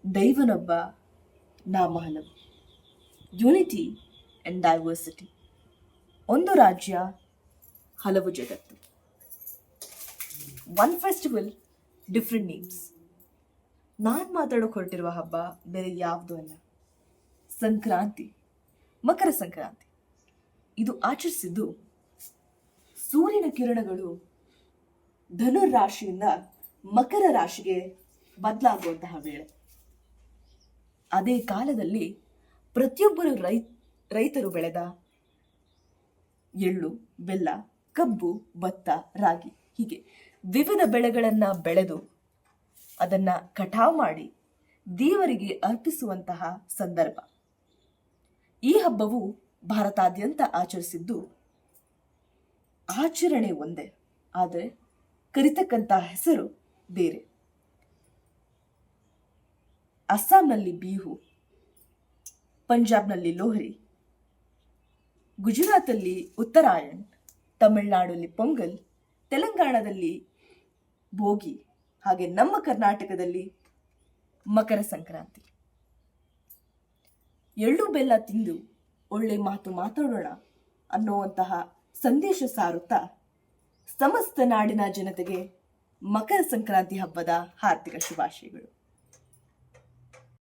ದೈವನೊಬ್ಬ ನಾಮ ಹಲವು. Unity and diversity. ಒಂದು ರಾಜ್ಯ, ಹಲವು ಜಗತ್ತು. One festival, different names. ನಾನು ಮಾತಾಡೋಕೆ ಹೊರಟಿರುವ ಹಬ್ಬ ಬೇರೆ ಯಾವುದೂ ಅಲ್ಲ, ಸಂಕ್ರಾಂತಿ, ಮಕರ ಸಂಕ್ರಾಂತಿ. ಇದು ಆಚರಿಸಿದ್ದು ಸೂರ್ಯನ ಕಿರಣಗಳು ಧನುರ್ ರಾಶಿಯಿಂದ ಮಕರ ರಾಶಿಗೆ ಬದಲಾಗುವಂತಹ ವೇಳೆ. ಅದೇ ಕಾಲದಲ್ಲಿ ಪ್ರತಿಯೊಬ್ಬರು ರೈತರು ಬೆಳೆದ ಎಳ್ಳು, ಬೆಲ್ಲ, ಕಬ್ಬು, ಭತ್ತ, ರಾಗಿ ಹೀಗೆ ವಿವಿಧ ಬೆಳೆಗಳನ್ನು ಬೆಳೆದು ಅದನ್ನ ಕಟಾವು ಮಾಡಿ ದೇವರಿಗೆ ಅರ್ಪಿಸುವಂತಹ ಸಂದರ್ಭ. ಈ ಹಬ್ಬವು ಭಾರತಾದ್ಯಂತ ಆಚರಿಸಿದ್ದು ಆಚರಣೆ ಒಂದೇ, ಆದರೆ ಕರಿತಕ್ಕಂಥ ಹೆಸರು ಬೇರೆ. ಅಸ್ಸಾಂನಲ್ಲಿ ಬಿಹು, ಪಂಜಾಬ್ನಲ್ಲಿ ಲೋಹರಿ, ಗುಜರಾತಲ್ಲಿ ಉತ್ತರಾಯಣ್, ತಮಿಳುನಾಡಲ್ಲಿ ಪೊಂಗಲ್, ತೆಲಂಗಾಣದಲ್ಲಿ ಭೋಗಿ, ಹಾಗೆ ನಮ್ಮ ಕರ್ನಾಟಕದಲ್ಲಿ ಮಕರ ಸಂಕ್ರಾಂತಿ. ಎಳ್ಳು ಬೆಲ್ಲ ತಿಂದು ಒಳ್ಳೆ ಮಾತು ಮಾತಾಡೋಣ ಅನ್ನುವಂತಹ ಸಂದೇಶ ಸಾರುತ್ತಾ ಸಮಸ್ತ ನಾಡಿನ ಜನತೆಗೆ ಮಕರ ಸಂಕ್ರಾಂತಿ ಹಬ್ಬದ ಹಾರ್ದಿಕ ಶುಭಾಶಯಗಳು.